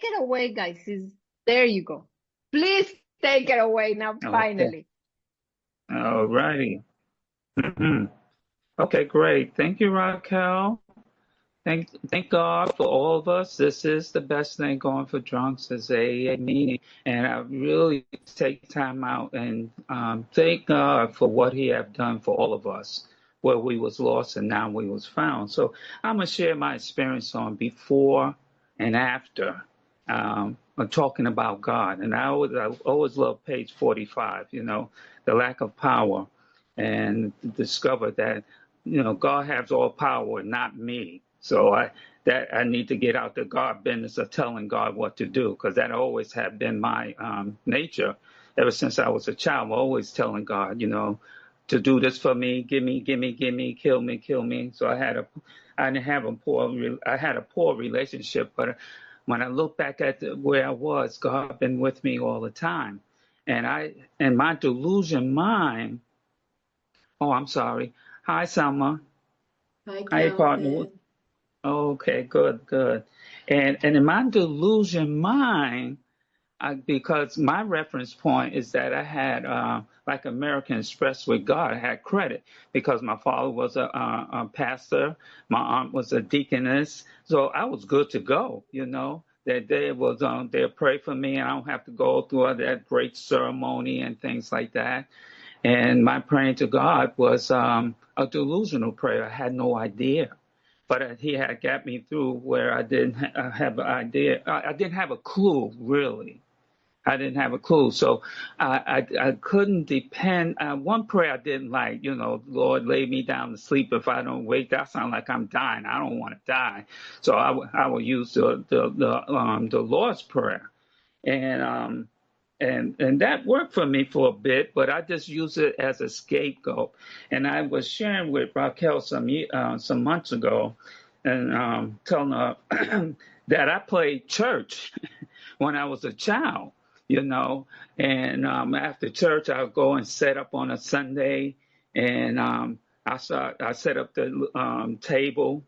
it away, guys. There you go. Please take it away now, Okay. finally. All righty. Mhm. Okay, great. Thank you, Raquel. Thank God for all of us. This is the best thing going for drunks is a meeting, and I really take time out and thank God for what He have done for all of us, where we was lost and now we was found. So I'm gonna share my experience on before and after, talking about God, and I always love page 45. The lack of power, and discover that God has all power, not me. So I need to get out the God business of telling God what to do, because that always have been my nature ever since I was a child. I'm always telling God, to do this for me, give me, give me, give me, kill me, kill me. So I didn't have I had a poor relationship, but when I look back at where I was, God been with me all the time, and in my delusion mind. Oh, I'm sorry. Hi, Selma. Hi, Hi, partner. Calvin. Okay, good, good. And in my delusion mind, because my reference point is that I had like American Express with God. I had credit because my father was a pastor, my aunt was a deaconess, so I was good to go. That they pray for me, and I don't have to go through all that great ceremony and things like that. And my praying to God was a delusional prayer. I had no idea. But he had got me through where I didn't have an idea. I didn't have a clue, really. I didn't have a clue. So I couldn't depend. One prayer I didn't like, Lord, lay me down to sleep if I don't wake. That sounds like I'm dying. I don't want to die. So I would use the Lord's Prayer. And and that worked for me for a bit, but I just used it as a scapegoat. And I was sharing with Raquel some months ago, and telling her that I played church when I was a child, you know. And after church, I would go and set up on a Sunday, and I set up the table,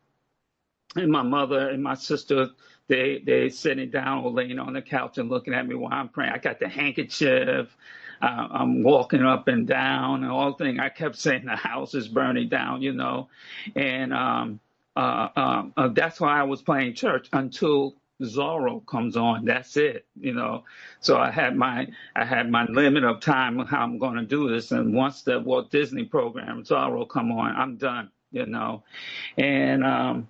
and my mother and my sister, they sitting down or laying on the couch and looking at me while I'm praying. I got the handkerchief. I'm walking up and down and all thing. I kept saying the house is burning down, and that's why I was playing church until Zorro comes on. That's it. So I had my limit of time how I'm going to do this, and once the Walt Disney program Zorro come on, I'm done. And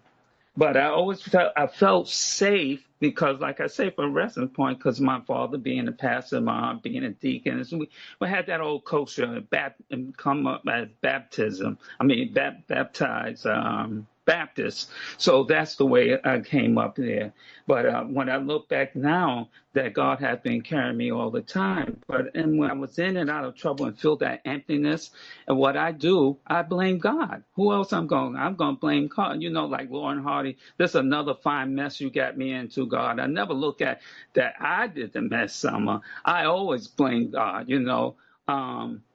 but I felt safe because, like I say, for a reference point, because my father being a pastor, my aunt being a deacon, so we had that old culture and come up as baptism. I mean, baptized Baptist. So that's the way I came up there. But when I look back now, that God has been carrying me all the time. And when I was in and out of trouble and feel that emptiness, and what I do, I blame God. Who else I'm going to blame God. Like Lauren Hardy, this is another fine mess you got me into, God. I never look at that I did the mess, Summer. I always blame God.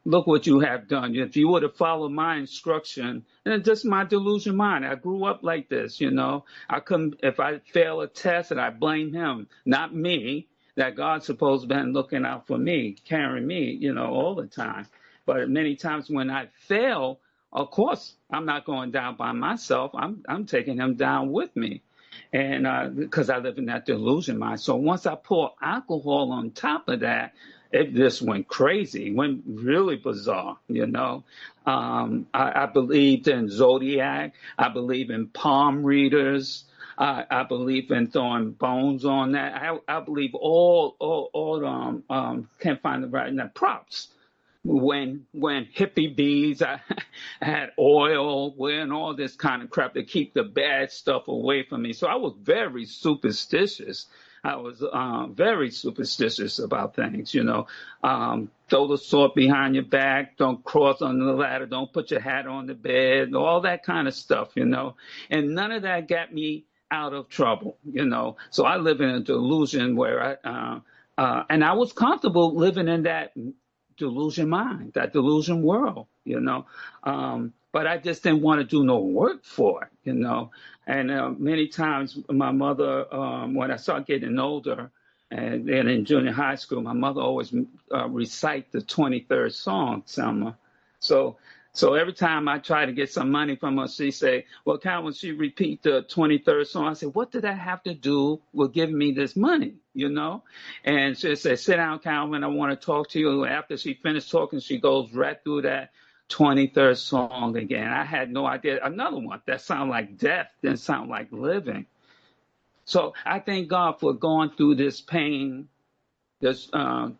Look what you have done. If you would have followed my instruction, and it's just my delusion mind. I grew up like this. I couldn't, if I fail a test, and I blame him, not me, that God's supposed to been looking out for me, carrying me, all the time. But many times when I fail, of course, I'm not going down by myself. I'm taking him down with me. And because I live in that delusion mind. So once I pour alcohol on top of that, it just went crazy, went really bizarre. I believed in zodiac. I believe in palm readers. I believe in throwing bones on that. I believe all can't find the right now props. When hippie bees, I had oil, wearing all this kind of crap to keep the bad stuff away from me. So I was very superstitious. I was very superstitious about things. Throw the sword behind your back, don't cross on the ladder, don't put your hat on the bed, all that kind of stuff. And none of that got me out of trouble. So I live in a delusion where and I was comfortable living in that delusion mind, that delusion world. but I just didn't want to do no work for it, you know. And many times, my mother, when I started getting older, and then in junior high school, my mother always recite the 23rd song, Selma. So, so every time I try to get some money from her, she say, "Well, Calvin, she repeat the 23rd song." I said, "What did that have to do with giving me this money?" You know? And she said, "Sit down, Calvin. I want to talk to you." After she finished talking, she goes right through that 23rd song again. I had no idea. Another one that sounded like death, didn't sound like living. So I thank God for going through this pain, this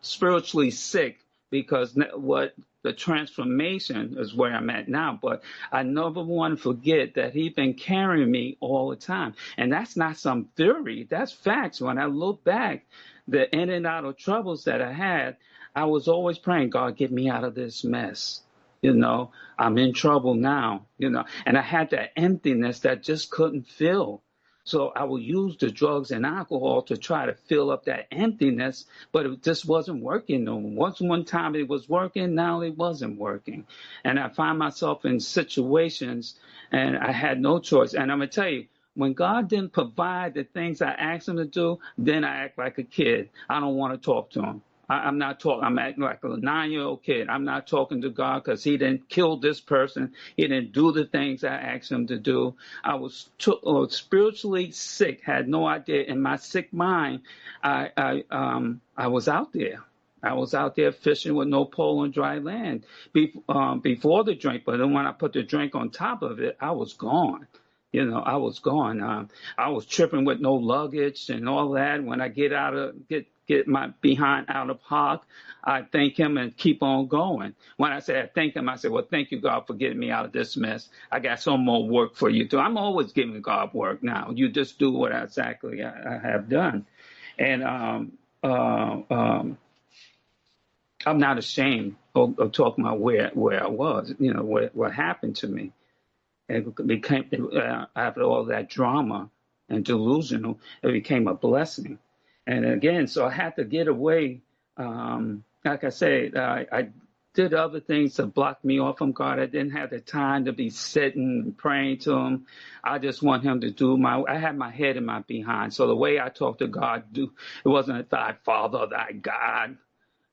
spiritually sick, because what the transformation is where I'm at now. But I never want to forget that He's been carrying me all the time. And that's not some theory, that's facts. When I look back, the in and out of troubles that I had, I was always praying, God, get me out of this mess. You know, I'm in trouble now, you know, and I had that emptiness that just couldn't fill. So I would use the drugs and alcohol to try to fill up that emptiness, but it just wasn't working. No, once one time it was working, now it wasn't working. And I find myself in situations and I had no choice. And I'm gonna tell you, when God didn't provide the things I asked him to do, then I act like a kid. I don't want to talk to him. I'm not talking. I'm acting like a 9-year-old kid. I'm not talking to God because He didn't kill this person. He didn't do the things I asked Him to do. I was spiritually sick. Had no idea. In my sick mind, I was out there. I was out there fishing with no pole on dry land before the drink. But then when I put the drink on top of it, I was gone. You know, I was gone. I was tripping with no luggage and all that. When I get my behind out of Hog, I thank him and keep on going. When I say I thank him, I say, well, thank you, God, for getting me out of this mess. I got some more work for you to. I'm always giving God work now. You just do what exactly I have done. And I'm not ashamed of talking about where I was, you know, what happened to me. It became, after all that drama and delusional, it became a blessing. And again, so I had to get away. Like I said, I did other things to block me off from God. I didn't have the time to be sitting and praying to Him. I just want Him to do I had my head in my behind. So the way I talk to God, it wasn't thy Father, thy God.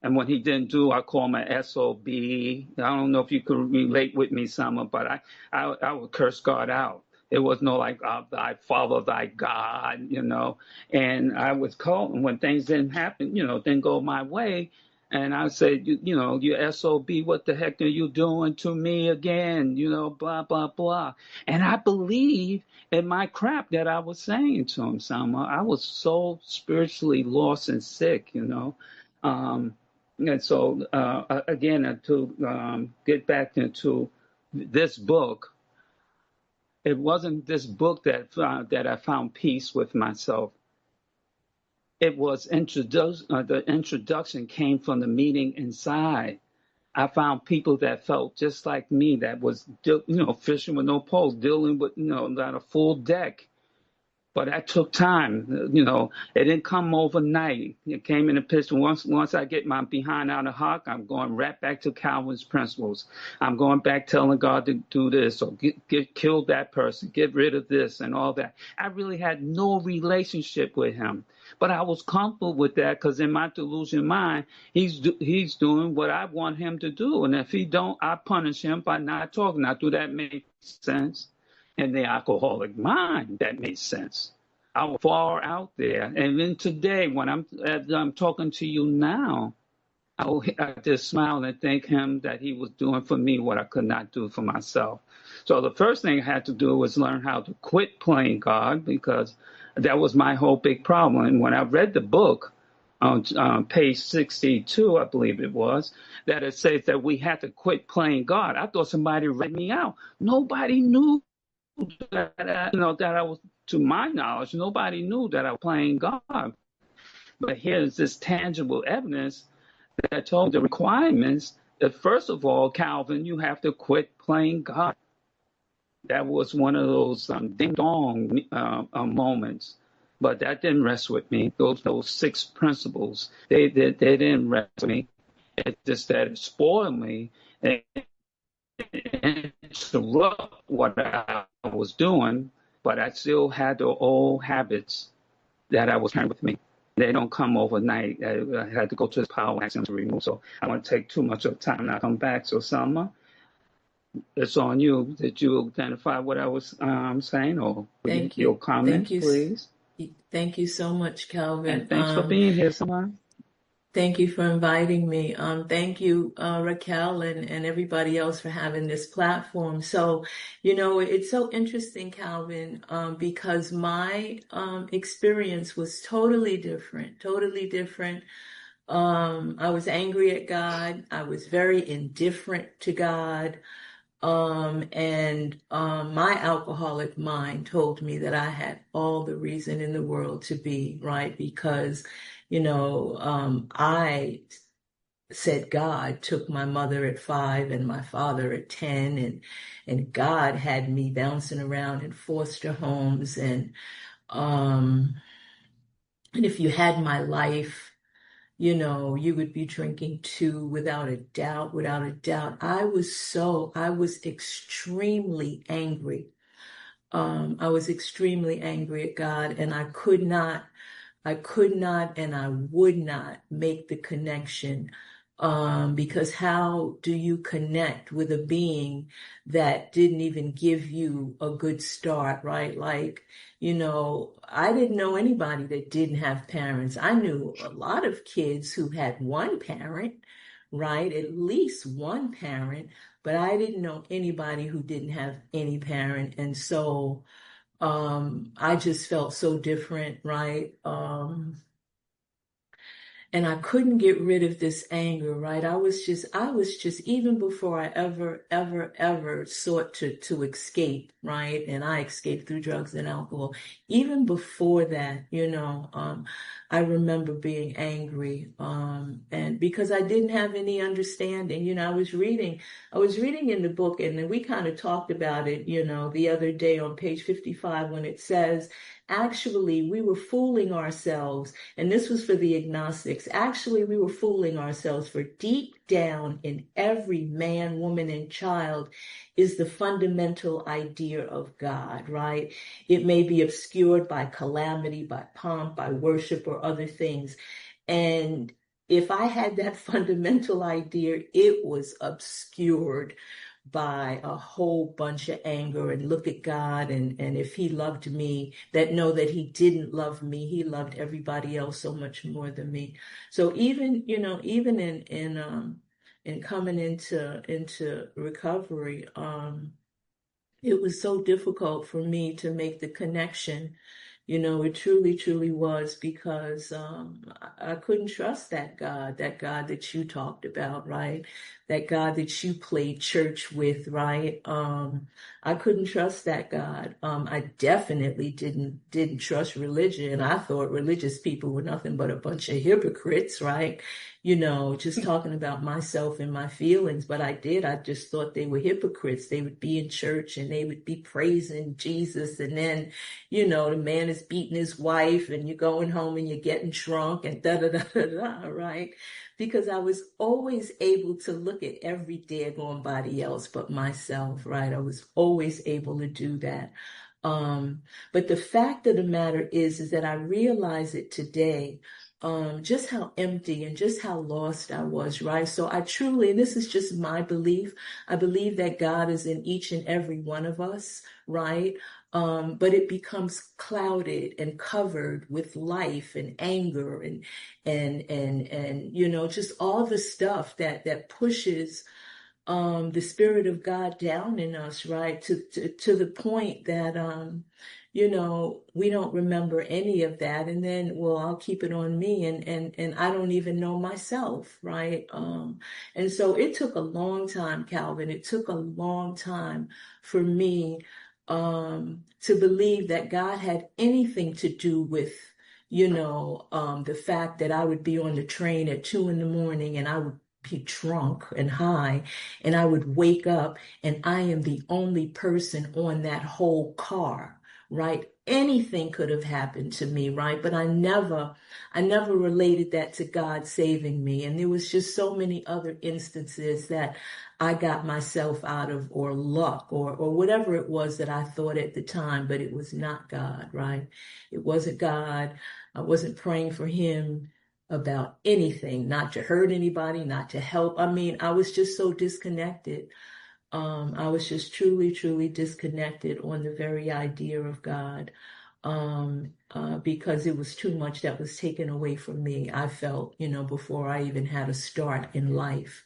And when he didn't do, I call him an SOB. I don't know if you could relate with me, Selma, but I would curse God out. It was no like, thy Father, thy God, you know. And I was called, and when things didn't happen, you know, didn't go my way. And I said, you know, you SOB, what the heck are you doing to me again? You know, blah, blah, blah. And I believe in my crap that I was saying to him, Selma. I was so spiritually lost and sick, you know. Um, and so, again, to get back into this book, it wasn't this book that I found peace with myself. It was the introduction came from the meeting inside. I found people that felt just like me, that was, you know, fishing with no poles, dealing with, you know, not a full deck. But that took time. You know, it didn't come overnight. It came in a picture. Once I get my behind out of Hawk, I'm going right back to Calvin's principles. I'm going back telling God to do this or kill that person, get rid of this and all that. I really had no relationship with him. But I was comfortable with that because in my delusion mind, he's doing what I want him to do. And if he don't, I punish him by not talking. Now, do that make sense? In the alcoholic mind, that made sense. I was far out there. And then today, when as I'm talking to you now, I just smile and thank him that he was doing for me what I could not do for myself. So the first thing I had to do was learn how to quit playing God because that was my whole big problem. And when I read the book, on page 62, I believe it was, that it says that we had to quit playing God. I thought somebody read me out. Nobody knew that I was, to my knowledge, nobody knew that I was playing God. But here's this tangible evidence that told the requirements that, first of all, Calvin, you have to quit playing God. That was one of those ding dong moments. But that didn't rest with me. Those 6 principles, they didn't rest with me. It just that it spoiled me. interrupt what I was doing, but I still had the old habits that I was carrying with me. They don't come overnight. I had to go to the power maximum to remove. So I want to take too much of time now. Come back. So Selma, it's on you. Did you identify what I was saying, or Thank your you. comment, S- please? Thank you so much, And Calvin. thanks for being here, Selma. Thank you for inviting me. Thank you, Raquel, and everybody else for having this platform. So, it's so interesting, Calvin, because my experience was totally different, totally different. I was angry at God. I was very indifferent to God. And my alcoholic mind told me that I had all the reason in the world to be, right? Because, I said God took my mother at 5 and my father at 10, and God had me bouncing around in foster homes, um, and if you had my life, you would be drinking too, without a doubt, without a doubt. I was extremely angry. I was extremely angry at God, and I could not and I would not make the connection, because how do you connect with a being that didn't even give you a good start, right? Like, I didn't know anybody that didn't have parents. I knew a lot of kids who had one parent, right? At least one parent, but I didn't know anybody who didn't have any parent. And so, I just felt so different, right? And I couldn't get rid of this anger, right? I was just, even before I ever sought to escape, right? And I escaped through drugs and alcohol. Even before that, I remember being angry, and because I didn't have any understanding. I was reading in the book, and then we kind of talked about it, the other day on page 55, when it says, actually, we were fooling ourselves, and this was for the agnostics. Actually, we were fooling ourselves, for deep down in every man, woman, and child is the fundamental idea of God, right? It may be obscured by calamity, by pomp, by worship, or other things. And if I had that fundamental idea, it was obscured by a whole bunch of anger, and look at God, and if he loved me, that know that he didn't love me. He loved everybody else so much more than me. So even in coming into recovery, it was so difficult for me to make the connection. It truly, truly was, because I couldn't trust that God that you talked about, right? That God that you played church with, right? I couldn't trust that God. I definitely didn't trust religion. I thought religious people were nothing but a bunch of hypocrites, right? Just talking about myself and my feelings, but I just thought they were hypocrites. They would be in church and they would be praising Jesus, and then, the man is beating his wife, and you're going home and you're getting drunk and da da da da da, right? Because I was always able to look at every daggone body else but myself, right? I was always able to do that. Um, but the fact of the matter is that I realize it today, just how empty and just how lost I was, right? So I truly, and this is just my belief, I believe that God is in each and every one of us, right? But it becomes clouded and covered with life and anger and just all the stuff that pushes the Spirit of God down in us, right? To the point that, we don't remember any of that. And then, well, I'll keep it on me, and I don't even know myself, right? And so it took a long time, Calvin. It took a long time for me, to believe that God had anything to do with, the fact that I would be on the train at 2 in the morning, and I would be drunk and high, and I would wake up and I am the only person on that whole car, right? anything could have happened to me, right? But I never related that to God saving me. And there was just so many other instances that I got myself out of, or luck, or whatever it was that I thought at the time, but it was not God, right? It wasn't God. I wasn't praying for him about anything, not to hurt anybody, not to help. I mean, I was just so disconnected. I was just truly, truly disconnected on the very idea of God, because it was too much that was taken away from me. I felt, before I even had a start in life.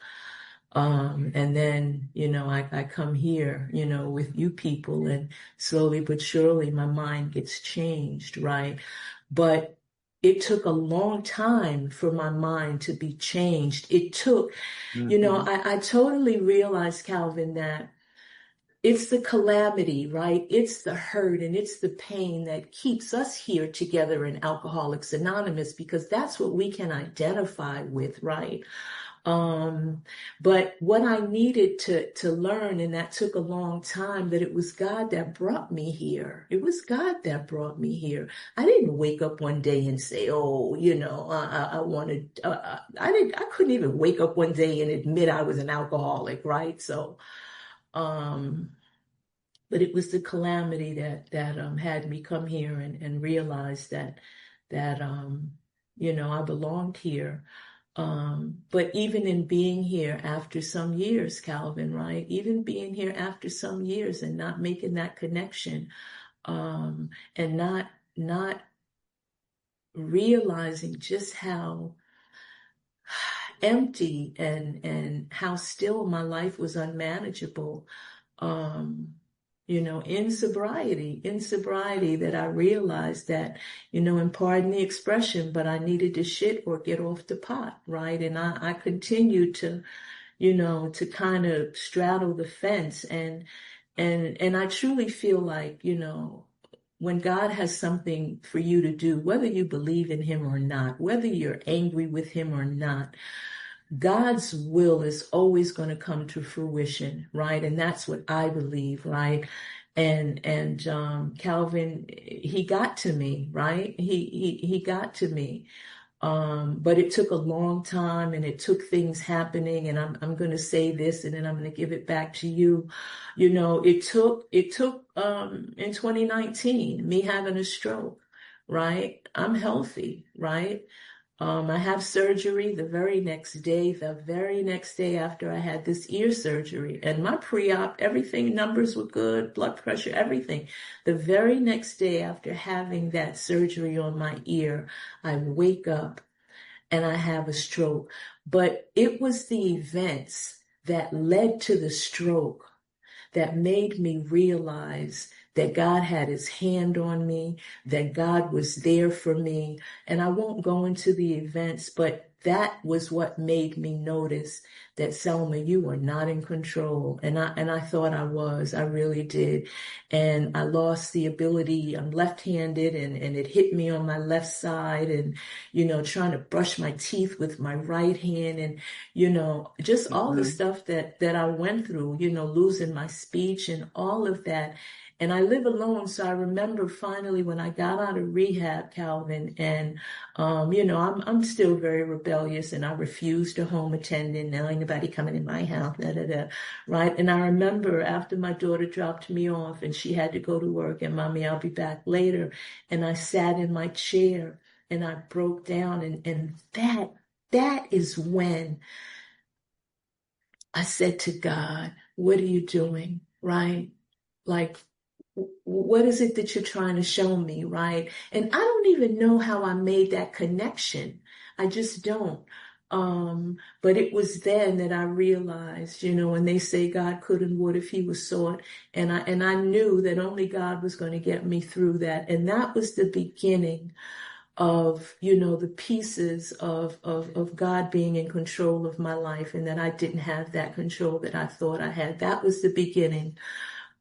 And then, I come here, with you people, and slowly but surely my mind gets changed, right? But it took a long time for my mind to be changed. It took, Mm-hmm. I totally realized, Calvin, that it's the calamity, right? It's the hurt and it's the pain that keeps us here together in Alcoholics Anonymous, because that's what we can identify with, right? Um, but what I needed to learn, and that took a long time, that it was God that brought me here. It was God that brought me here. I didn't wake up one day and say, "Oh, I wanted." I couldn't even wake up one day and admit I was an alcoholic, right? So, um, but it was the calamity that had me come here and realize that I belonged here. But even in being here after some years, Calvin, right? Even being here after some years and not making that connection, and not realizing just how empty and how still my life was unmanageable. Um, in sobriety, that I realized that, and pardon the expression, but I needed to shit or get off the pot, right? And I continued to kind of straddle the fence, and I truly feel like, when God has something for you to do, whether you believe in him or not, whether you're angry with him or not, God's will is always going to come to fruition, right? And that's what I believe, right? And Calvin, he got to me, right? He got to me. But it took a long time, and it took things happening, and I'm going to say this, and then I'm going to give it back to you. It took in 2019 me having a stroke, right? I'm healthy, right? I have surgery the very next day after I had this ear surgery. And my pre-op, everything, numbers were good, blood pressure, everything. The very next day after having that surgery on my ear, I wake up and I have a stroke. But it was the events that led to the stroke that made me realize that God had his hand on me, that God was there for me. And I won't go into the events, but that was what made me notice that, Selma, you were not in control. And I thought I was. I really did. And I lost the ability. I'm left-handed, and it hit me on my left side, and, trying to brush my teeth with my right hand, and, just all the Mm-hmm. stuff that I went through, losing my speech and all of that. And I live alone, so I remember finally when I got out of rehab, Calvin, and I'm still very rebellious, and I refuse to home attendant. Now ain't nobody coming in my house, da da da, right? And I remember after my daughter dropped me off, and she had to go to work, and mommy, I'll be back later. And I sat in my chair, and I broke down, and that is when I said to God, "What are you doing?" Right? Like, what is it that you're trying to show me, right? And I don't even know how I made that connection. I just don't. But it was then that I realized, when they say God could and would if he was sought, and I knew that only God was going to get me through that. And that was the beginning of, the pieces of God being in control of my life, and that I didn't have that control that I thought I had. That was the beginning.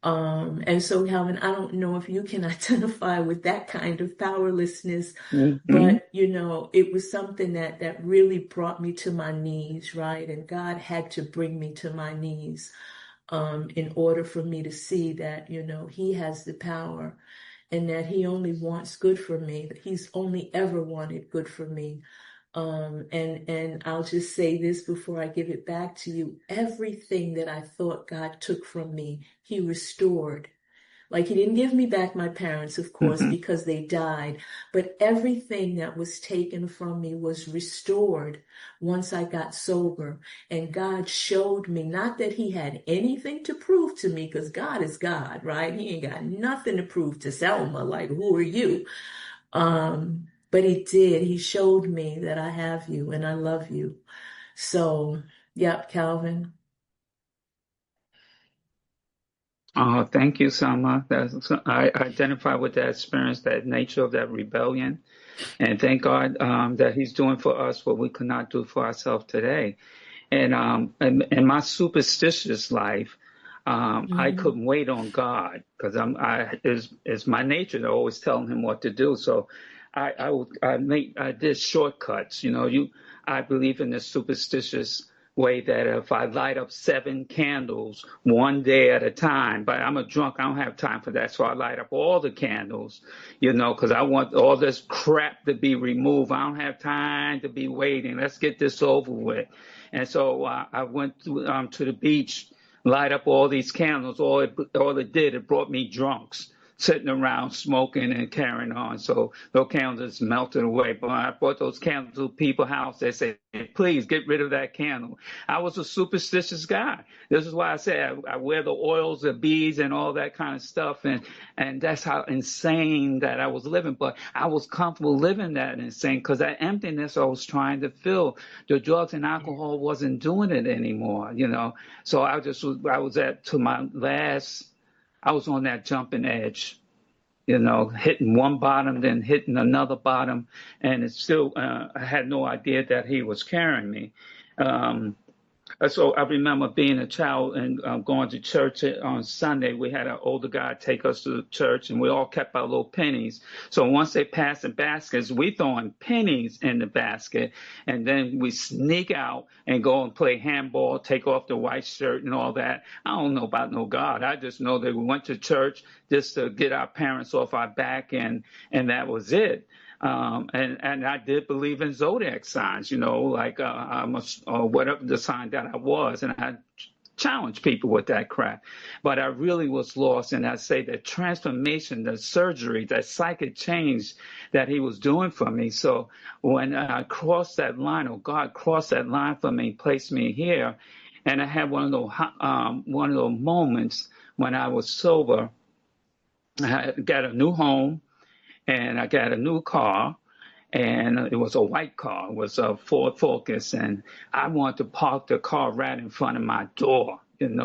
And so, Calvin, I don't know if you can identify with that kind of powerlessness, Mm-hmm. but, it was something that really brought me to my knees, right? And God had to bring me to my knees, in order for me to see that, he has the power. and that he only wants good for me, that he's only ever wanted good for me. And I'll just say this before I give it back to you. Everything that I thought God took from me, he restored. Like he didn't give me back my parents, of course, Hmm. because they died, but everything that was taken from me was restored once I got sober. And God showed me, not that he had anything to prove to me, because God is God, right? He ain't got nothing to prove to Selma. Like, who are you? But he did. He showed me that I have you and I love you. So, yep, Calvin. Oh, thank you, Selma. I identify with that experience, that nature of that rebellion. And thank God that He's doing for us what we could not do for ourselves today. And in my superstitious life, I Hmm. couldn't wait on God because it's my nature to always tell Him what to do. So I did shortcuts. I believe in this superstitious way that if I light up 7 candles one day at a time, but I'm a drunk, I don't have time for that. So I light up all the candles, because I want all this crap to be removed. I don't have time to be waiting. Let's get this over with. And so I went to the beach, light up all these candles. All it did, it brought me drunks sitting around smoking and carrying on. So those candles melted away. But when I brought those candles to people's house, they said, please get rid of that candle. I was a superstitious guy. This is why I say I wear the oils, the beads, and all that kind of stuff. And that's how insane that I was living. But I was comfortable living that insane because that emptiness I was trying to fill, the drugs and alcohol wasn't doing it anymore. So I was at to my last, I was on that jumping edge, hitting one bottom, then hitting another bottom, and it's still, I had no idea that he was carrying me. Um, so I remember being a child and going to church on Sunday. We had an older guy take us to the church, and we all kept our little pennies. So once they passed the baskets, we throwing pennies in the basket, and then we sneak out and go and play handball, take off the white shirt and all that. I don't know about no God. I just know that we went to church just to get our parents off our back, and that was it. And I did believe in zodiac signs, like I'm whatever the sign that I was, and I challenged people with that crap. But I really was lost, and I say the transformation, the surgery, that psychic change that He was doing for me. So when I crossed that line, or God crossed that line for me, placed me here, and I had one of those moments when I was sober. I got a new home and I got a new car, and it was a white car. It was a Ford Focus, and I wanted to park the car right in front of my door,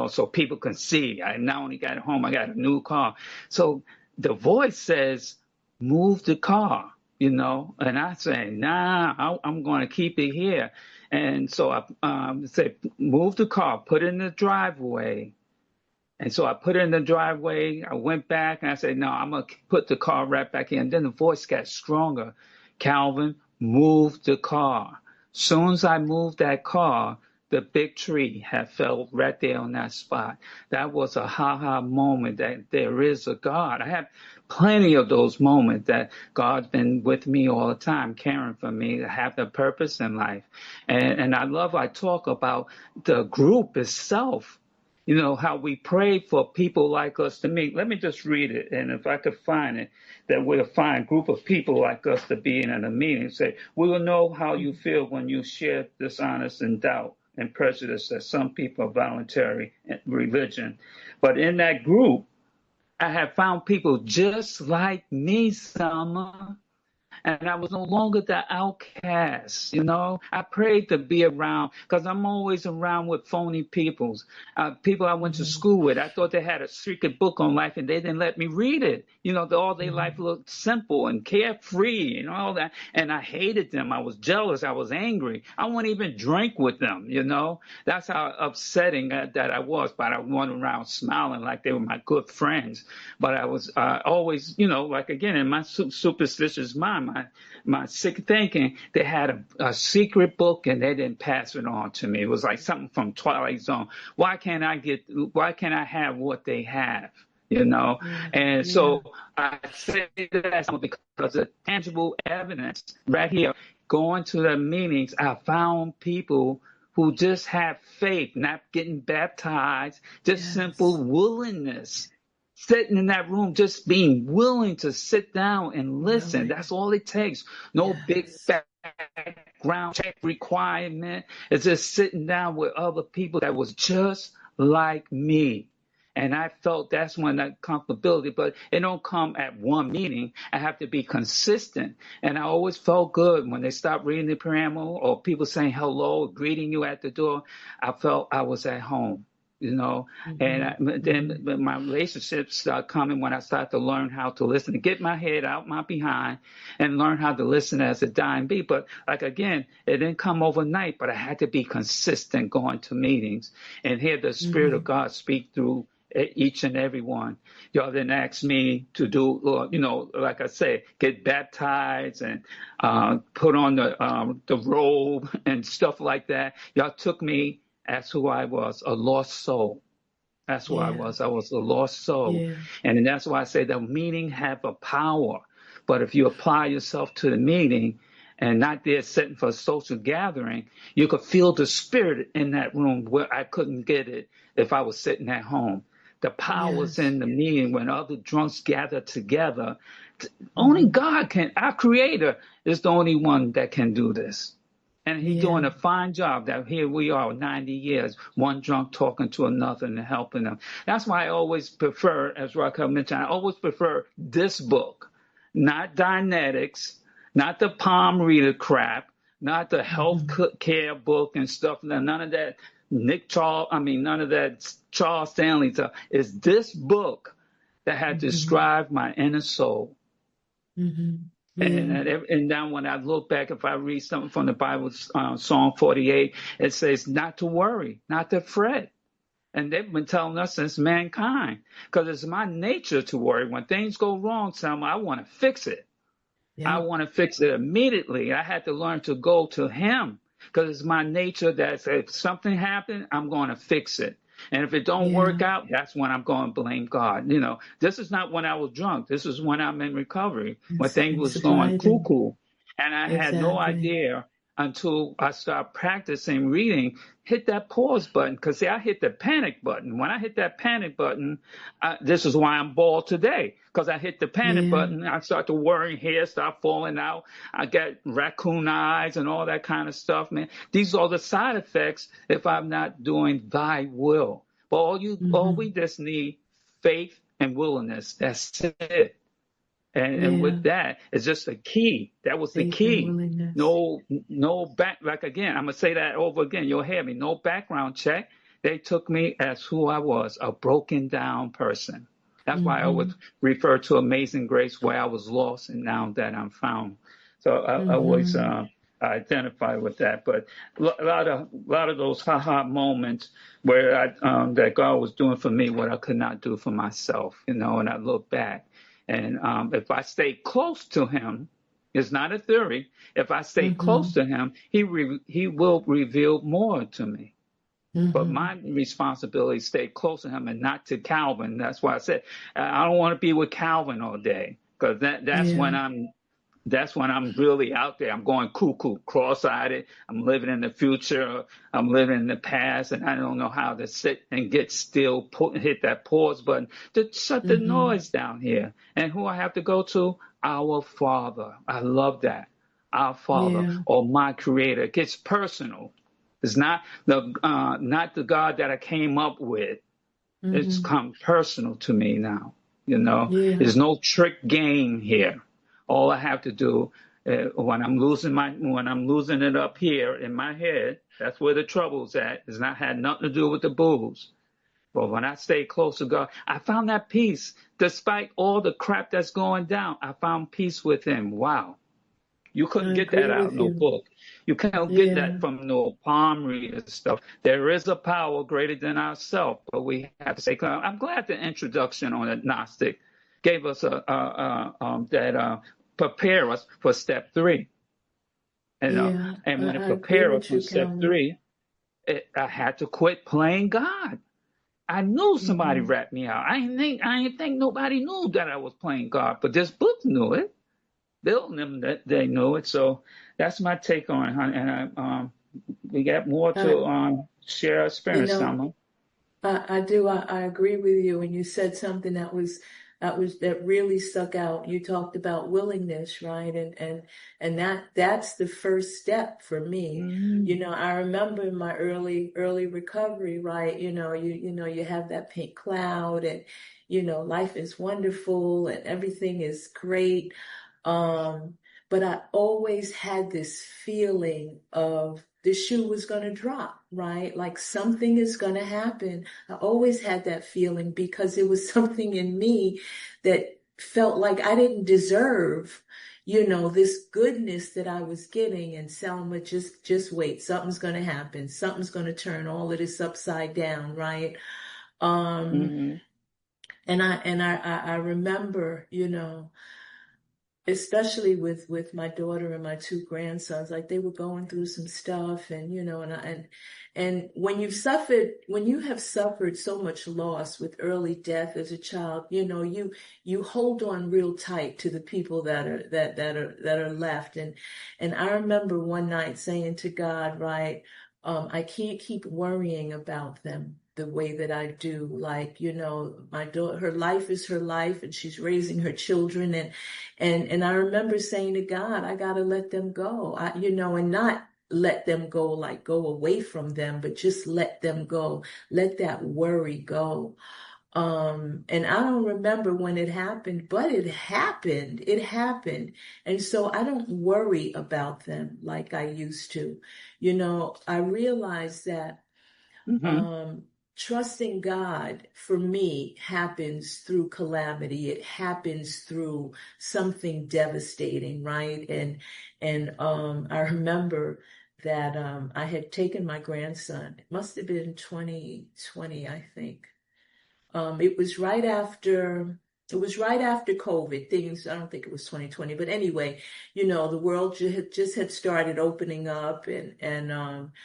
so people can see. I not only got it home, I got a new car. So the voice says, "Move the car," and I say, "Nah, I'm going to keep it here." And so I said, "Move the car, put it in the driveway." And so I put it in the driveway. I went back and I said, no, I'm going to put the car right back in. Then the voice got stronger. Calvin, move the car. Soon as I moved that car, the big tree had fell right there on that spot. That was a ha-ha moment that there is a God. I have plenty of those moments that God's been with me all the time, caring for me, to have the purpose in life. And I talk about the group itself. How we pray for people like us to meet. Let me just read it. And if I could find it, that we'll find a group of people like us to be in a meeting. Say, we will know how you feel when you share dishonest and doubt and prejudice that some people are voluntary in religion. But in that group, I have found people just like me, Selma, and I was no longer the outcast. I prayed to be around because I'm always around with phony people I went to Hmm. school with. I thought they had a secret book on life and they didn't let me read it. All their life Hmm. looked simple and carefree and all that. And I hated them. I was jealous. I was angry. I wouldn't even drink with them. That's how upsetting that I was. But I went around smiling like they were my good friends. But I was always, like again, in my superstitious mind, my sick thinking, they had a secret book and they didn't pass it on to me. It was like something from Twilight Zone. Why can't I have what they have? you know. Yeah. And Yeah. so I say that because of tangible evidence right here. Going to the meetings, I found people who just have faith, not getting baptized, just simple Yes. willingness. Sitting in that room, just being willing to sit down and listen. Willing. That's all it takes. No big Yes. background check requirement. It's just sitting down with other people that was just like me. And I felt that's when that comfortability, but it don't come at one meeting. I have to be consistent. And I always felt good when they stopped reading the preamble or people saying hello, greeting you at the door. I felt I was at home, you know. And Mm-hmm. then Mm-hmm. my relationships start coming when I start to learn how to listen, to get my head out my behind and learn how to listen as a dying bee. But like again, it didn't come overnight, but I had to be consistent going to meetings and hear the Spirit of Mm-hmm. God speak through each and every one. Y'all didn't ask me to do, you know, like I said, get baptized and put on the robe and stuff like that. Y'all took me as who I was, a lost soul. That's who I Yeah. was. I was a lost soul. Yeah. And that's why I say the meeting have a power. But if you apply yourself to the meeting and not there sitting for a social gathering, you could feel the spirit in that room where I couldn't get it if I was sitting at home. The power's Yes. in the meeting when other drunks gather together. Only Mm-hmm. God can, our creator is the only one that can do this. And he's Yeah. doing a fine job that here we are, 90 years, one drunk talking to another and helping them. That's why I always prefer, as Raquel mentioned, I always prefer this book, not Dianetics, not the palm reader crap, not the health Mm-hmm. care book and stuff. None of that none of that Charles Stanley stuff. It's this book that had Mm-hmm. described my inner soul. Mm-hmm. And, Yeah. and now when I look back, if I read something from the Bible, Psalm 48, it says not to worry, not to fret. And they've been telling us since mankind, because it's my nature to worry. When things go wrong, Selma, I want to fix it. I Yep. want to fix it immediately. I had to learn to go to him because it's my nature that if something happened, I'm going to fix it. And if it don't Yeah. work out, that's when I'm going to blame God. You know, this is not when I was drunk. This is when I'm in recovery, when It's things in was going sobriety. cuckoo. And I had no Exactly. idea until I started practicing reading, hit that pause button. Because see, I hit the panic button. When I hit that panic button, this is why I'm bald today. Because I hit the panic Yeah. button, I start to worry, hair start falling out. I get raccoon eyes and all that kind of stuff, man. These are the side effects if I'm not doing thy will. But all we Mm-hmm. just need faith and willingness. That's it. And Yeah. with that, it's just a key. That was the Faith and key. willingness. No back, like again, I'm going to say that over again. You'll hear me. No background check. They took me as who I was, a broken down person. That's why I Mm-hmm. always refer to Amazing Grace, where I was lost and now that I'm found. So I always Mm-hmm. identify with that. But a lot of those ha moments where that God was doing for me what I could not do for myself, you know, and I look back. And if I stay close to him, it's not a theory. If I stay close Mm-hmm. to him, he will reveal more to me. But Mm-hmm. my responsibility is stay close to him and not to Calvin. That's why I said I don't want to be with Calvin all day because Yeah. that's when I'm really out there. I'm going cuckoo, cross-eyed. I'm living in the future. I'm living in the past, and I don't know how to sit and get still, hit that pause button to shut the Mm-hmm. noise down here. And who I have to go to? Our Father. I love that. Our Father Yeah. or my Creator. It gets personal. It's not the God that I came up with. It's Mm-hmm. come personal to me now. You know, Yeah. there's no trick game here. All I have to do when I'm losing it up here in my head, that's where the trouble's at. It's not had nothing to do with the booze. But when I stay close to God, I found that peace. Despite all the crap that's going down, I found peace with Him. Wow. You I couldn't get that agree out of with no you. book. You can't get Yeah. that from no palm reader stuff. There is a power greater than ourselves, but we have to say, I'm glad the introduction on agnostic gave us prepare us for step three. And, Yeah. when it I agree prepared us with for you, step Calvin. three, I had to quit playing God. I knew somebody Mm-hmm. wrapped me out. I ain't think nobody knew that I was playing God, but this book knew it. Bill and them that they knew it. So that's my take on it, honey. And we got more Uh, to share our you experience, know, Selma. I do. I agree with you. And you said something that really stuck out. You talked about willingness, right? And that's the first step for me. Mm-hmm. I remember in my early recovery, right? You have that pink cloud, and life is wonderful and everything is great. Um, but I always had this feeling of the shoe was going to drop, right? Like something is going to happen. I always had that feeling because it was something in me that felt like I didn't deserve, this goodness that I was getting. And Selma, just wait, something's going to happen. Something's going to turn all of this upside down, right? Um, Mm-hmm. and I remember, especially with my daughter and my two grandsons, like they were going through some stuff, and and when you have suffered so much loss with early death as a child, you hold on real tight to the people that are left. And I remember one night saying to God, right, I can't keep worrying about them the way that I do. Like, my daughter, her life is her life, and she's raising her children, and I remember saying to God, I gotta let them go. And not let them go, like go away from them, but just let them go. Let that worry go. And I don't remember when it happened, but it happened. It happened. And so I don't worry about them like I used to. I realized that Mm-hmm. um, trusting God for me happens through calamity. It happens through something devastating, right? And I remember that I had taken my grandson. It must have been 2020, I think. It was right after. It was right after COVID. Things, I don't think it was 2020, but anyway, the world just had started opening up, and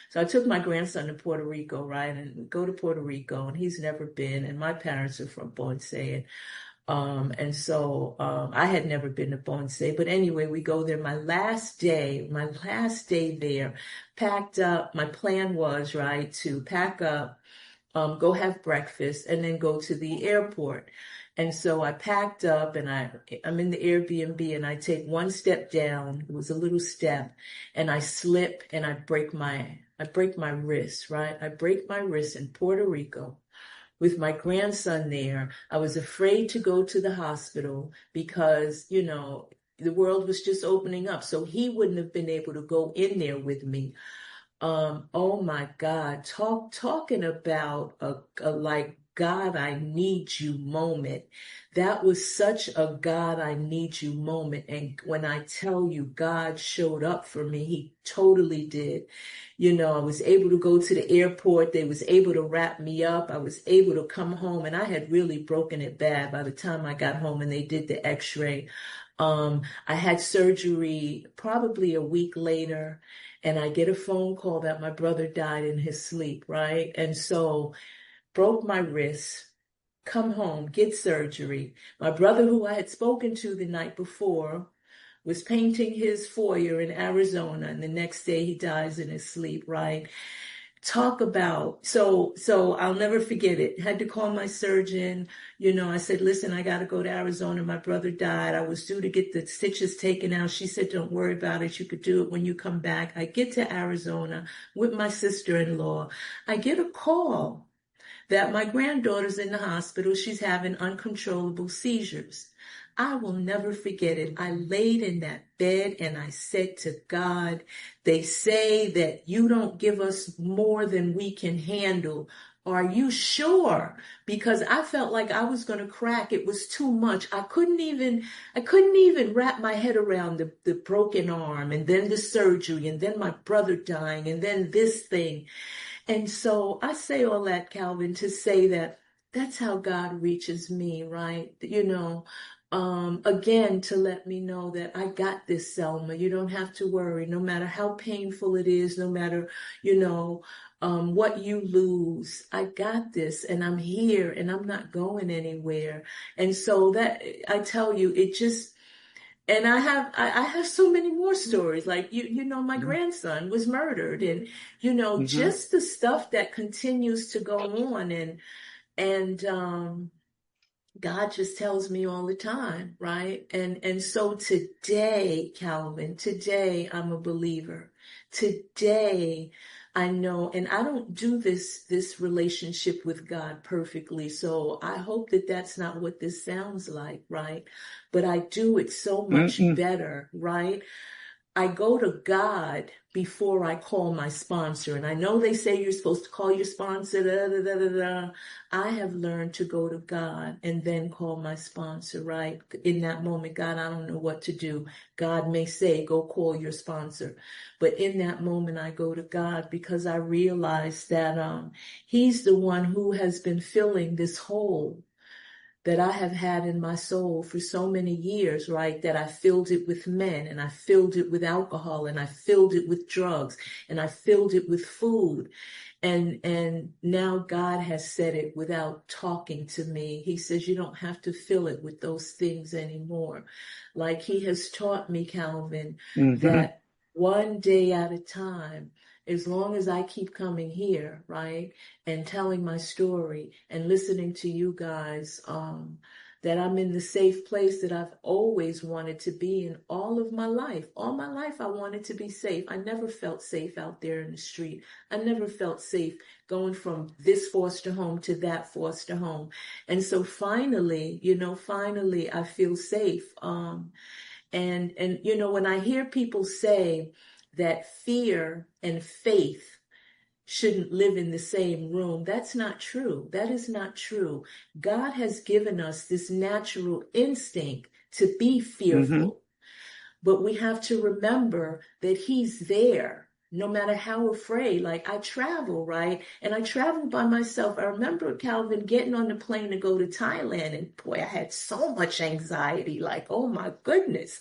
so I took my grandson to Puerto Rico, right, and we go to Puerto Rico, and he's never been, and my parents are from Ponce, and so I had never been to Ponce, but anyway, we go there. My last day there, packed up. My plan was, right, to pack up, go have breakfast, and then go to the airport. And so I packed up, and I'm in the Airbnb, and I take one step down. It was a little step, and I slip and I break my wrist, right? I break my wrist in Puerto Rico with my grandson there. I was afraid to go to the hospital because, the world was just opening up. So he wouldn't have been able to go in there with me. Oh my God, talking about a like God, I need you moment. That was such a God, I need you moment. And when I tell you God showed up for me, he totally did. I was able to go to the airport. They was able to wrap me up. I was able to come home, and I had really broken it bad by the time I got home and they did the x-ray. I had surgery probably a week later, and I get a phone call that my brother died in his sleep, right? And so broke my wrist, come home, get surgery. My brother, who I had spoken to the night before, was painting his foyer in Arizona, and the next day he dies in his sleep, right? Talk about, so I'll never forget it. Had to call my surgeon. I said, listen, I got to go to Arizona. My brother died. I was due to get the stitches taken out. She said, don't worry about it. You could do it when you come back. I get to Arizona with my sister-in-law. I get a call that my granddaughter's in the hospital. She's having uncontrollable seizures. I will never forget it. I laid in that bed and I said to God, they say that you don't give us more than we can handle. Are you sure? Because I felt like I was going to crack. It was too much. I couldn't even wrap my head around the broken arm, and then the surgery, and then my brother dying, and then this thing. And so I say all that, Calvin, to say that that's how God reaches me, right? again, to let me know that I got this, Selma. You don't have to worry, no matter how painful it is, no matter, you know, what you lose. I got this and I'm here and I'm not going anywhere. And so that, I tell you, it just, and I have so many more stories. Like my grandson was murdered, and Mm-hmm. just the stuff that continues to go on, and God just tells me all the time, right? And so today, Calvin, today I'm a believer. Today I know, and I don't do this relationship with God perfectly. So I hope that that's not what this sounds like, right? But I do it so much Mm-mm. better, right? I go to God before I call my sponsor. And I know they say you're supposed to call your sponsor, da, da, da, da, da. I have learned to go to God and then call my sponsor, right? In that moment, God, I don't know what to do. God may say, go call your sponsor. But in that moment, I go to God because I realize that He's the one who has been filling this hole that I have had in my soul for so many years, right? That I filled it with men, and I filled it with alcohol, and I filled it with drugs, and I filled it with food. And now God has said it without talking to me. He says you don't have to fill it with those things anymore. Like He has taught me, Calvin, Mm-hmm. that one day at a time, as long as I keep coming here, right, and telling my story and listening to you guys, that I'm in the safe place that I've always wanted to be in all of my life. All my life, I wanted to be safe. I never felt safe out there in the street. I never felt safe going from this foster home to that foster home. And so finally, finally I feel safe. And when I hear people say that fear and faith shouldn't live in the same room, that's not true. That is not true. God has given us this natural instinct to be Mm-hmm. fearful, but we have to remember that He's there. No matter how afraid, like I travel, right? And I travel by myself. I remember, Calvin, getting on the plane to go to Thailand, and boy, I had so much anxiety. Like, oh my goodness.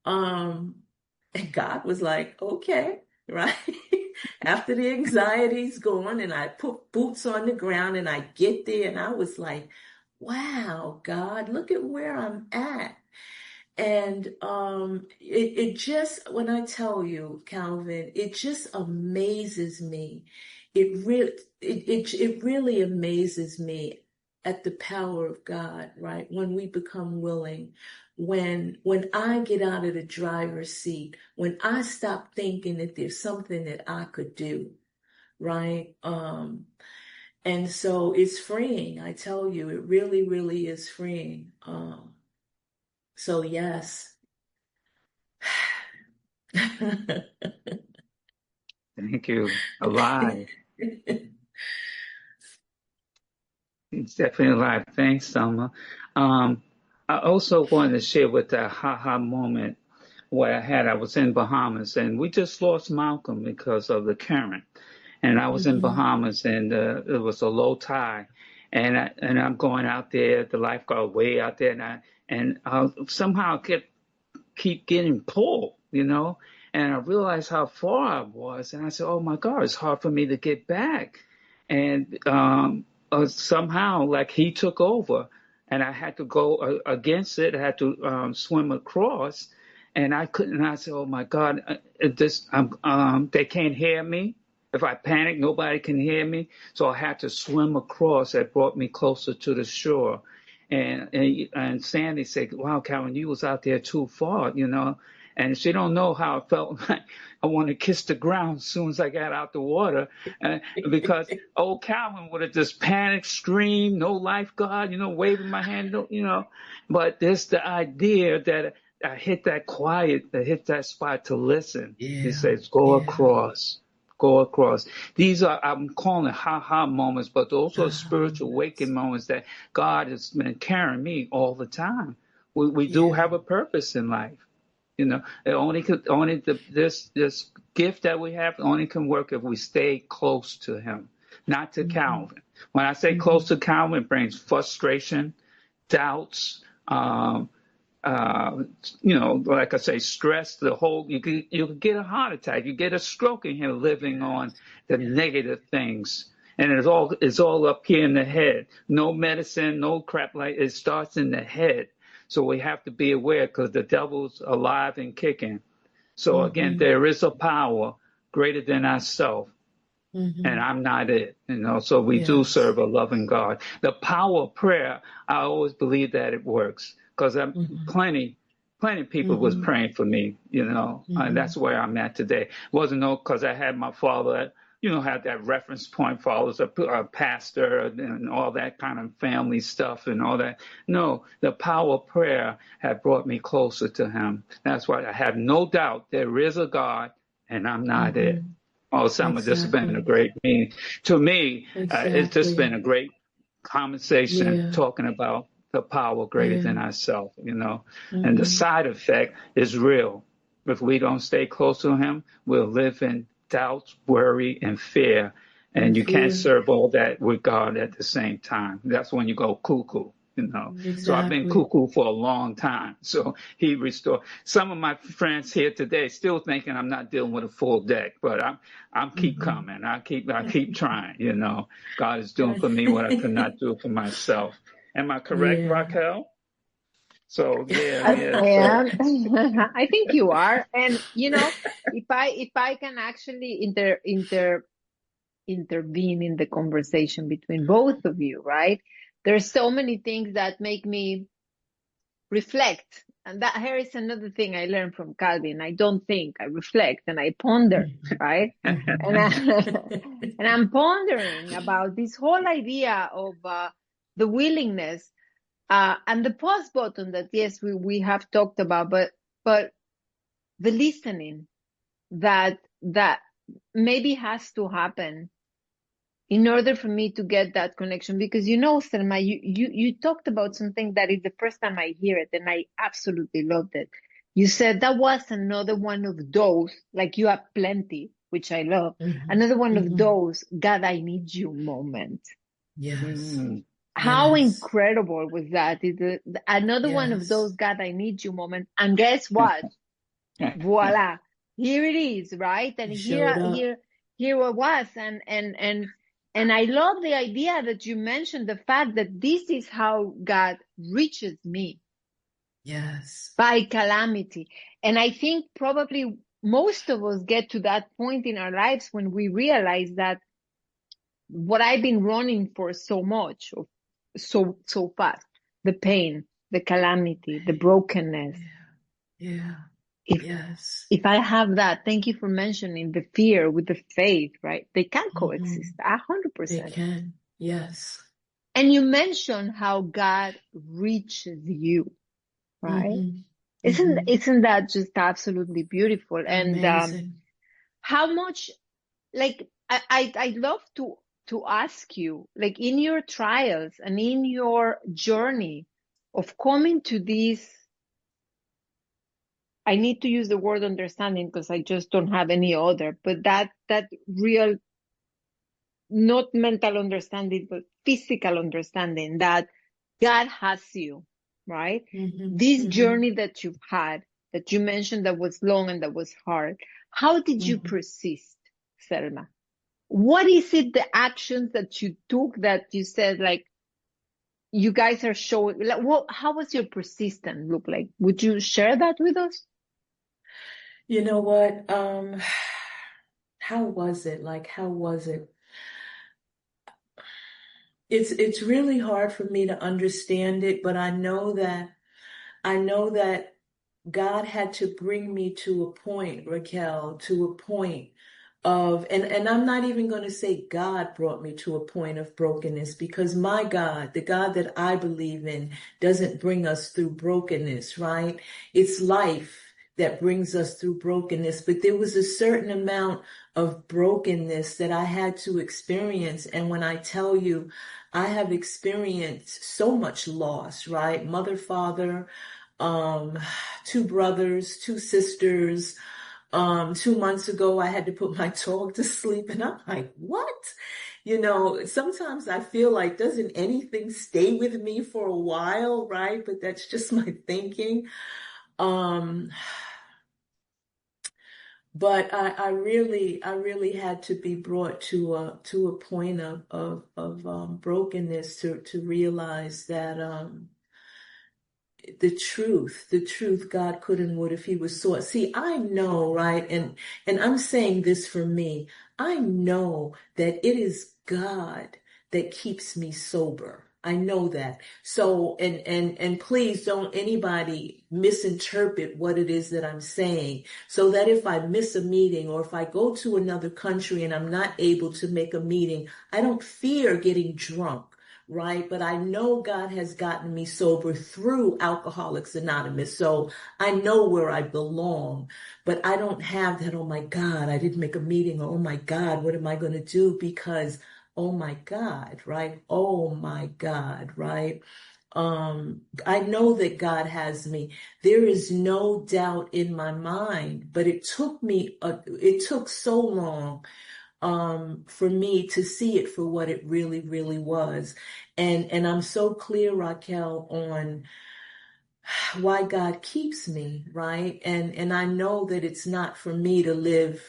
Um, and God was like, okay, right? After the anxiety's gone and I put boots on the ground and I get there and I was like, wow, God, look at where I'm at. And it just, when I tell you, Calvin, it just amazes me. It really amazes me at the power of God, right? When we become willing, when I get out of the driver's seat, when I stop thinking that there's something that I could do, right? And so it's freeing. I tell you, it really, really is freeing. So yes. Thank you. Alive. It's definitely alive. Thanks, Selma. Um, I also wanted to share with that ha moment what I had. I was in Bahamas and we just lost Malcolm because of the current. And I was in Mhm. Bahamas and it was a low tide. And I'm going out there, the lifeguard way out there, and I somehow keep getting pulled. And I realized how far I was, and I said, "Oh my God, it's hard for me to get back." And somehow, like he took over, and I had to go against it. I had to swim across, and I couldn't. And I said, "Oh my God, they can't hear me." If I panic, nobody can hear me. So I had to swim across. That brought me closer to the shore. And Sandy said, "Wow, Karen, you was out there too far." And she don't know how I felt like I want to kiss the ground as soon as I got out the water, because old Calvin would have just panicked, screamed, no lifeguard, waving my hand, no. But there's the idea that I hit that quiet, I hit that spot to listen. He Yeah, says, go yeah. across. Go across. These are, I'm calling it ha-ha moments, but those are spiritual Yes. waking moments that God has been carrying me all the time. We do Yeah. have a purpose in life. It this gift that we have only can work if we stay close to Him, not to Hmm. Calvin. When I say close Hmm. to Calvin, it brings frustration, doubts, uh, like I say, stress, you could get a heart attack, you get a stroke in here living on the negative things. And it's all up here in the head. No medicine, no crap like it starts in the head. So we have to be aware because the devil's alive and kicking. So again, Mm-hmm. there is a power greater than ourselves, and Mm-hmm. I'm not it. So we do Yes. serve a loving God. The power of prayer, I always believe that it works because I'm Mm-hmm. plenty of people was Mm-hmm. praying for me, and Mm-hmm. that's where I'm at today. Wasn't no because I had my father, had that reference point, fathers, a pastor, and all that kind of family stuff and all that. No, the power of prayer had brought me closer to Him. That's why I have no doubt there is a God, and I'm not it. Mm-hmm. Oh, Selma, this has been a Exactly. great meeting. To me, it's just been Exactly. a great conversation Yeah. talking about the power greater Yeah. than ourselves, and the Mm-hmm. side effect is real. If we don't stay close to Him, we'll live in doubt, worry, and fear. And And you can't fear. serve all that with God at the same time. That's when you go cuckoo. So I've been Exactly. cuckoo for a long time. So He restored. Some of my friends here today still thinking I'm not dealing with a full deck, but I'm keep Mm-hmm. coming. I keep trying. God is doing for me what I could not do for myself. Am I correct, Yeah. Raquel? So yeah, I yeah. So am. I think you are. And if I can actually intervene in the conversation between both of you, right? There's so many things that make me reflect. And that here is another thing I learned from Calvin. I don't think, I reflect and I ponder, Mhm. right? And Mhm. and I'm pondering about this whole idea of the willingness and the pause button that yes we have talked about, but the listening that maybe has to happen in order for me to get that connection. Because Selma, you talked about something that is the first time I hear it, and I absolutely loved it. You said that was another one of those, like you have plenty, which I love, Mhm. another one of Mhm. those God I need you moment. Yes. mm, How Yes. incredible was that? Another one of Yes. those God I need you moments. And guess what? Voila, here it is, right? And You showed up. here it was. And I love the idea that you mentioned, the fact that this is how God reaches me, Yes. by calamity. And I think probably most of us get to that point in our lives when we realize that what I've been running for so much, so fast, the pain, the calamity, the brokenness. Yeah. Yeah. If Yes. if I have that, thank you for mentioning the fear with the faith, right? They can Hmm. coexist They 100%. can. Yes. And you mentioned how God reaches you, right? Hmm. Isn't Hmm. isn't that just absolutely beautiful? And Amazing. how much, like, I'd love to ask you, like, in your trials and in your journey of coming to this, I need to use the word understanding because I just don't have any other, but that real, not mental understanding, but physical understanding that God has you, right? Hmm. This Hmm. journey that you've had, that you mentioned that was long and that was hard, how did you Hmm. persist, Selma? What is it, the actions that you took that you said, like, you guys are showing, like, how was your persistence look like? Would you share that with us? You know what? How was it? Like, how was it? It's really hard for me to understand it, but I know that God had to bring me to a point, Raquel, to a point of, and I'm not even going to say God brought me to a point of brokenness, because my God, the God that I believe in, doesn't bring us through brokenness, right? It's life that brings us through brokenness. But there was a certain amount of brokenness that I had to experience. And when I tell you, I have experienced so much loss, right? Mother, father, um, two brothers, two sisters. 2 months ago, I had to put my dog to sleep, and I'm like, what? You know, sometimes I feel like, doesn't anything stay with me for a while, right? But that's just my thinking. Um, but I really had to be brought to a point of brokenness to realize that the truth, God could and would if he was sought. See, I know, right? And I'm saying this for me. I know that it is God that keeps me sober. I know that. So, and please don't anybody misinterpret what it is that I'm saying. So that if I miss a meeting or if I go to another country and I'm not able to make a meeting, I don't fear getting drunk, right? But I know God has gotten me sober through Alcoholics Anonymous. So I know where I belong, but I don't have that, oh my God, I didn't make a meeting, or oh my God, what am I going to do? Because, oh my God, right? Oh my God, right? I know that God has me. There is no doubt in my mind, but it took so long for me to see it for what it really, really was. And I'm so clear, Raquel, on why God keeps me, right? And I know that it's not for me to live,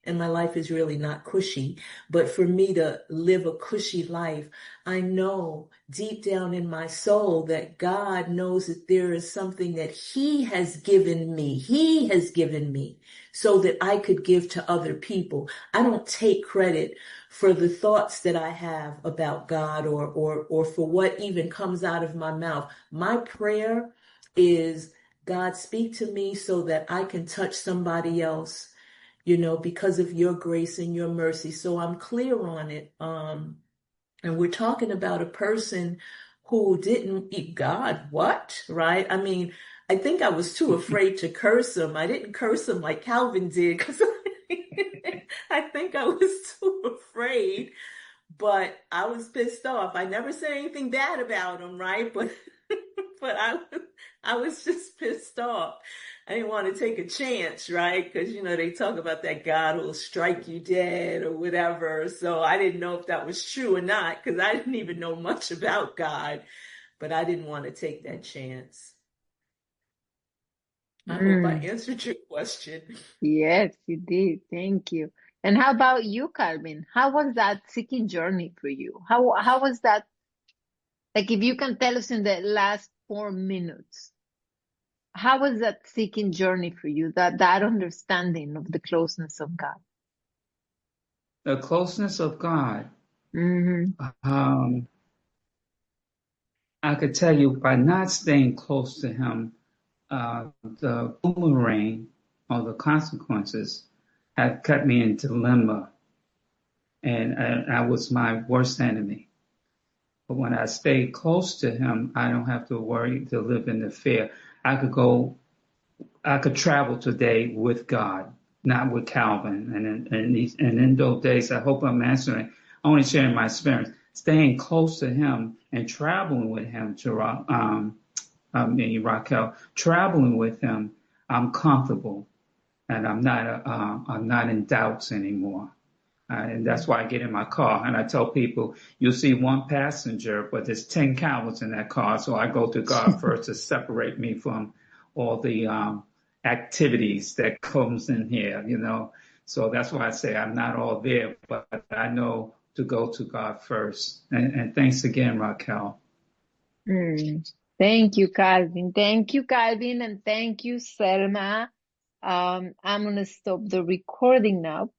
and my life is really not cushy, but for me to live a cushy life. I know deep down in my soul that God knows that there is something that He has given me. He has given me so that I could give to other people. I don't take credit for the thoughts that I have about God, or for what even comes out of my mouth. My prayer is, God, speak to me so that I can touch somebody else, you know, because of your grace and your mercy. So I'm clear on it. And we're talking about a person who didn't eat God. What? Right? I mean, I think I was too afraid to curse him. I didn't curse him like Calvin did because I think I was too afraid, but I was pissed off. I never said anything bad about him, right? But but I was just pissed off. I didn't want to take a chance, right? Because you know they talk about that God who will strike you dead or whatever. So I didn't know if that was true or not because I didn't even know much about God, but I didn't want to take that chance. I hope I Mm, answered your question. yes, you did. Thank you. And how about you, Calvin? How was that seeking journey for you? How was that? Like, if you can tell us in the last 4 minutes, how was that seeking journey for you? That understanding of the closeness of God. The closeness of God. Hmm. Um, I could tell you by not staying close to Him, the boomerang or the consequences had cut me into dilemma, and I was my worst enemy. But when I stay close to Him, I don't have to worry to live in the fear. I could go, I could travel today with God, not with Calvin. And in those days, I hope I'm answering, only sharing my experience. Staying close to Him and traveling with Him to Raquel, traveling with Him, I'm comfortable and I'm not in doubts anymore. And that's why I get in my car and I tell people, you'll see one passenger, but there's 10 cowards in that car. So I go to God first to separate me from all the activities that comes in here, you know. So that's why I say I'm not all there, but I know to go to God first. And thanks again, Raquel. Mm. Thank you, Calvin. Thank you, Calvin, and thank you, Selma. I'm gonna stop the recording now.